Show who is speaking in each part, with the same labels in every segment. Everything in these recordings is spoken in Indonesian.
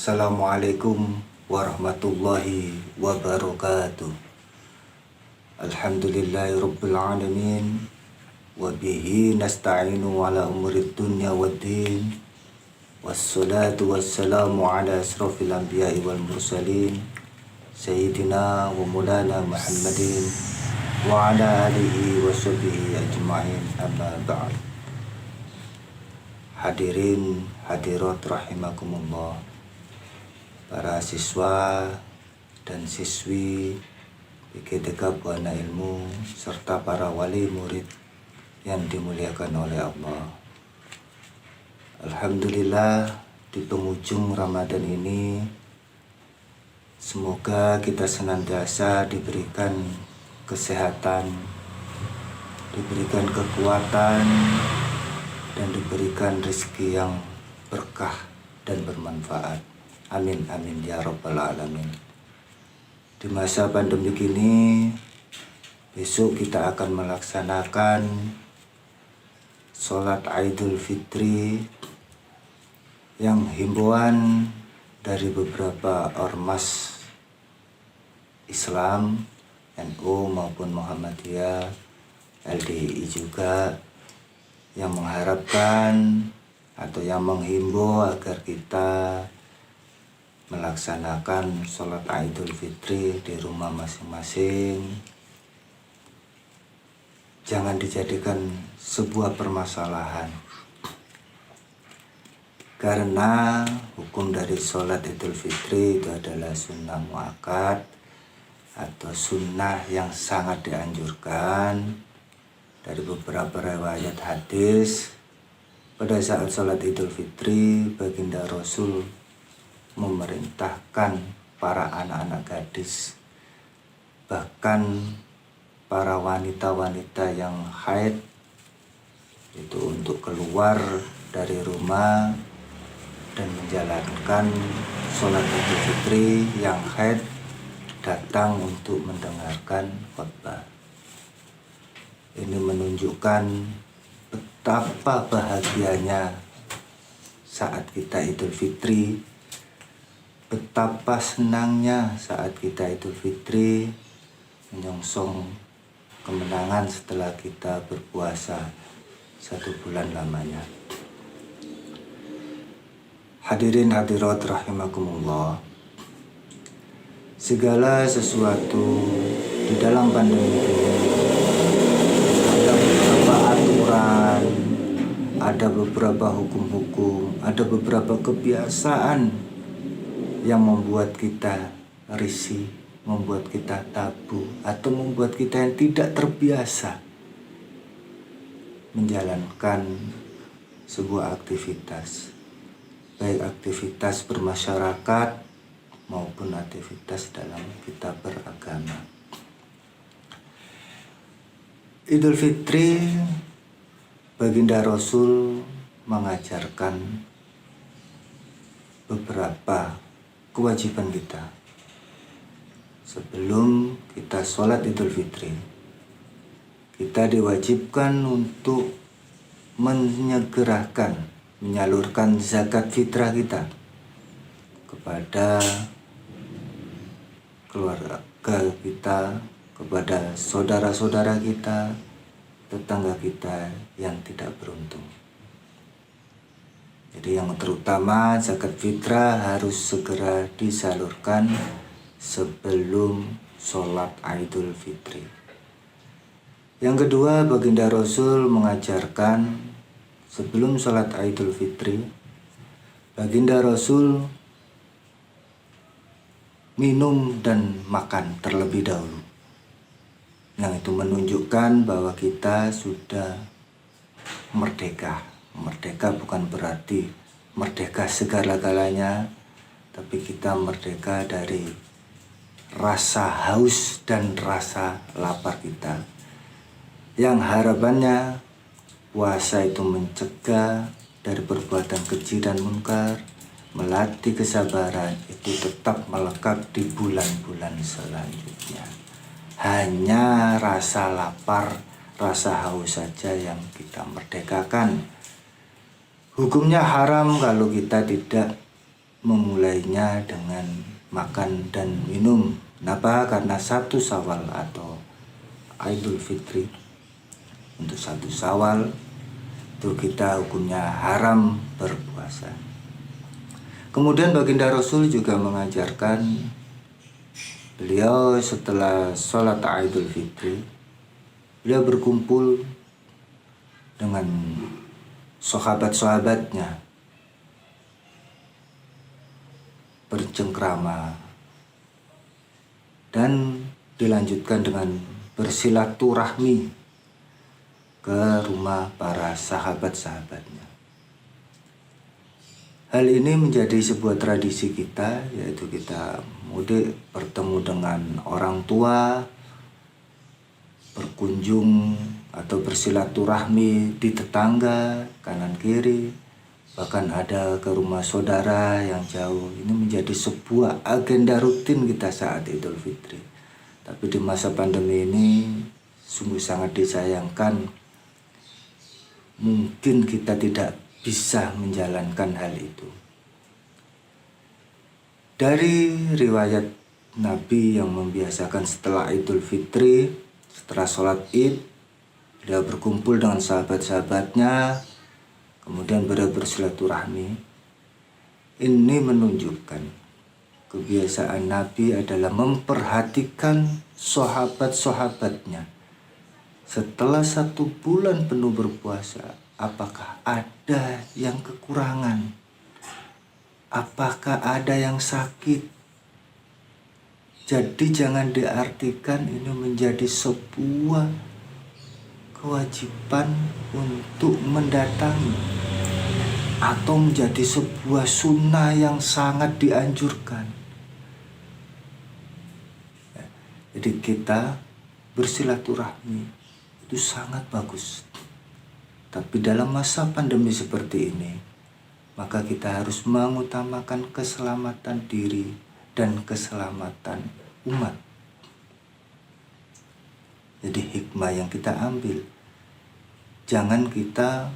Speaker 1: Assalamualaikum warahmatullahi wabarakatuh. Alhamdulillahirabbil alamin wa bihi nasta'inu ala umurid dunya waddin. Wassalatu wassalamu ala asrofil anbiya'i wal mursalin Sayyidina wa mulana Muhammadin wa ala alihi wa sahbihi ajma'in, amma ba'd. Hadirin hadirat rahimakumullah, para siswa dan siswi PGTK Buana Ilmu serta para wali murid yang dimuliakan oleh Allah. Alhamdulillah, di penghujung Ramadan ini semoga kita senantiasa diberikan kesehatan, diberikan kekuatan, dan diberikan rezeki yang berkah dan bermanfaat. Amin amin ya rabbal alamin. Di masa pandemi ini, besok kita akan melaksanakan sholat Idul Fitri yang himbauan dari beberapa ormas Islam, NU maupun Muhammadiyah, LDI juga, yang mengharapkan atau yang menghimbau agar kita melaksanakan sholat Idul Fitri di rumah masing-masing. Jangan dijadikan sebuah permasalahan, karena hukum dari sholat Idul Fitri itu adalah sunnah muakkad atau sunnah yang sangat dianjurkan. Dari beberapa riwayat hadis, pada saat sholat Idul Fitri, baginda Rasul memerintahkan para anak-anak gadis, bahkan para wanita-wanita yang haid, itu untuk keluar dari rumah dan menjalankan sholat Idul Fitri. Yang haid datang untuk mendengarkan khutbah. Ini menunjukkan betapa bahagianya saat kita Idul Fitri, betapa senangnya saat kita Idul Fitri menyongsong kemenangan setelah kita berpuasa 1 bulan lamanya. Hadirin hadirat rahimakumullah, segala sesuatu di dalam pandemi ini ada beberapa aturan, ada beberapa hukum-hukum, ada beberapa kebiasaan yang membuat kita risih, membuat kita tabu, atau membuat kita yang tidak terbiasa menjalankan sebuah aktivitas, baik aktivitas bermasyarakat maupun aktivitas dalam kita beragama. Idul Fitri, baginda Rasul mengajarkan beberapa kewajiban kita. Sebelum kita sholat Idul Fitri, kita diwajibkan untuk menyalurkan zakat fitrah kita kepada keluarga kita, kepada saudara-saudara kita, tetangga kita yang tidak beruntung. Jadi yang terutama, zakat fitrah harus segera disalurkan sebelum sholat Idul Fitri. Yang kedua, baginda Rasul mengajarkan sebelum sholat Idul Fitri, baginda Rasul minum dan makan terlebih dahulu. Yang itu menunjukkan bahwa kita sudah merdeka. Merdeka bukan berarti merdeka segala-galanya, tapi kita merdeka dari rasa haus dan rasa lapar kita. Yang harapannya puasa itu mencegah dari perbuatan keji dan munkar, melatih kesabaran itu tetap melekat di bulan-bulan selanjutnya. Hanya rasa lapar, rasa haus saja yang kita merdekakan. Hukumnya haram kalau kita tidak memulainya dengan makan dan minum. Kenapa? Karena 1 Syawal atau Idul Fitri. Untuk 1 Syawal itu kita hukumnya haram berpuasa. Kemudian baginda Rasul juga mengajarkan, beliau setelah sholat Idul Fitri, beliau berkumpul dengan sahabat-sahabatnya, bercengkrama, dan dilanjutkan dengan bersilaturahmi ke rumah para sahabat-sahabatnya. Hal ini menjadi sebuah tradisi kita, yaitu kita mudik bertemu dengan orang tua, berkunjung atau bersilaturahmi di tetangga kanan kiri, bahkan ada ke rumah saudara yang jauh. Ini menjadi sebuah agenda rutin kita saat Idul Fitri. Tapi di masa pandemi ini sungguh sangat disayangkan, mungkin kita tidak bisa menjalankan hal itu. Dari riwayat Nabi yang membiasakan setelah Idul Fitri, setelah sholat Id, beliau berkumpul dengan sahabat-sahabatnya, kemudian beliau bersilaturahmi. Ini menunjukkan kebiasaan Nabi adalah memperhatikan sahabat-sahabatnya. Setelah 1 bulan penuh berpuasa, apakah ada yang kekurangan? Apakah ada yang sakit? Jadi jangan diartikan ini menjadi sebuah kewajiban untuk mendatangi atau menjadi sebuah sunnah yang sangat dianjurkan. Jadi kita bersilaturahmi itu sangat bagus. Tapi dalam masa pandemi seperti ini, maka kita harus mengutamakan keselamatan diri dan keselamatan umat. Jadi hikmah yang kita ambil, jangan kita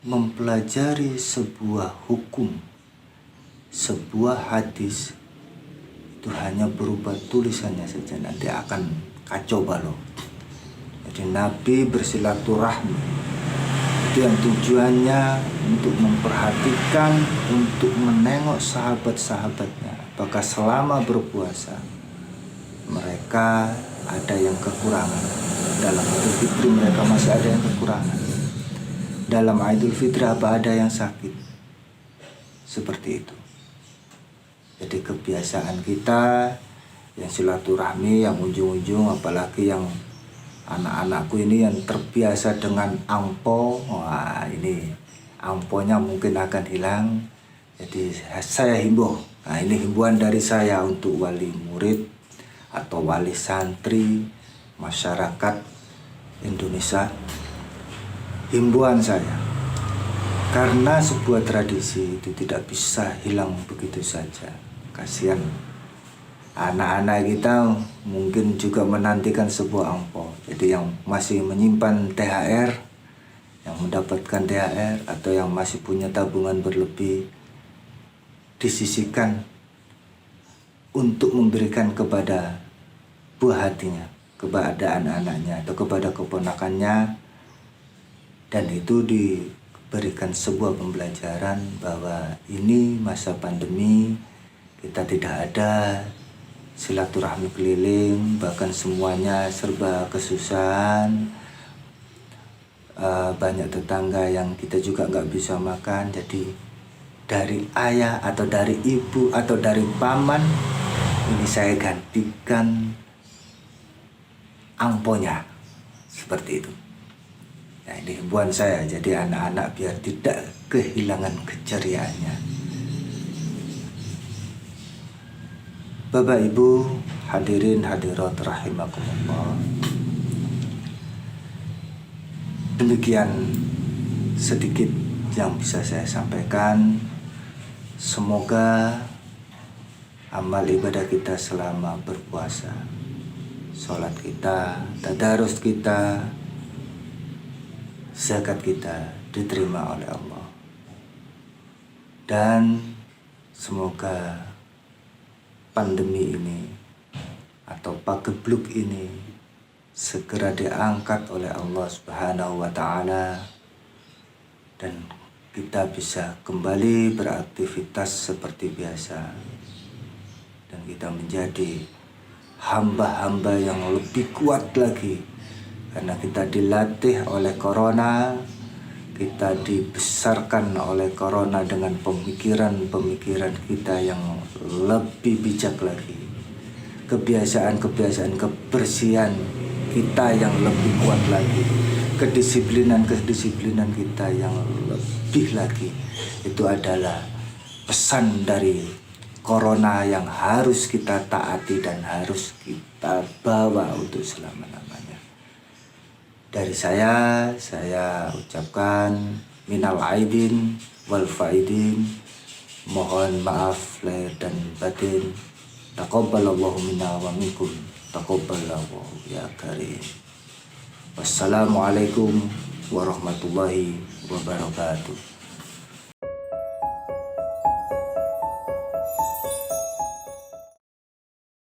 Speaker 1: mempelajari sebuah hukum, sebuah hadis, itu hanya berupa tulisannya saja, nanti akan kacau balau. Jadi Nabi bersilaturahmi itu yang tujuannya untuk memperhatikan, untuk menengok sahabat-sahabatnya, apakah selama berpuasa mereka ada yang kekurangan. Dalam Idul Fitri mereka masih ada yang kekurangan. Dalam Idul Fitri apa ada yang sakit. Seperti itu. Jadi kebiasaan kita yang silaturahmi, yang ujung-ujung, apalagi yang anak-anakku ini yang terbiasa dengan angpo, wah ini angponya mungkin akan hilang. Jadi saya himbau, nah ini himbauan dari saya untuk wali murid atau wali santri masyarakat Indonesia. Himbauan saya, karena sebuah tradisi itu tidak bisa hilang begitu saja. Kasihan anak-anak kita mungkin juga menantikan sebuah angpau. Jadi yang masih menyimpan THR, yang mendapatkan THR, atau yang masih punya tabungan berlebih, disisihkan untuk memberikan kepada buah hatinya, kepada anak-anaknya atau kepada keponakannya. Dan itu diberikan sebuah pembelajaran bahwa ini masa pandemi, kita tidak ada silaturahmi keliling, bahkan semuanya serba kesusahan. Banyak tetangga yang kita juga nggak bisa makan. Jadi dari ayah atau dari ibu atau dari paman, ini saya gantikan angponya, seperti itu. Nah, ini himbauan saya, jadi anak-anak biar tidak kehilangan keceriaannya. Bapak Ibu hadirin hadirat rahimakumullah. Demikian sedikit yang bisa saya sampaikan. Semoga amal ibadah kita selama berpuasa, sholat kita, tadarus kita, zakat kita diterima oleh Allah. Dan Semoga pandemi ini atau pagebluk ini segera diangkat oleh Allah Subhanahu wa Ta'ala dan kita bisa kembali beraktivitas seperti biasa dan kita menjadi hamba-hamba yang lebih kuat lagi karena kita dilatih oleh corona, kita dibesarkan oleh corona dengan pemikiran-pemikiran kita yang lebih bijak lagi, kebiasaan-kebiasaan kebersihan kita yang lebih kuat lagi, kedisiplinan kita yang lebih lagi. Itu adalah pesan dari corona yang harus kita taati dan harus kita bawa untuk selama-lamanya. Dari saya ucapkan minal aidin wal faidin, mohon maaf lahir dan batin. Taqabbalallahu minna wa minkum, taqabbalallahu ya karim. Wassalamualaikum warahmatullahi wabarakatuh.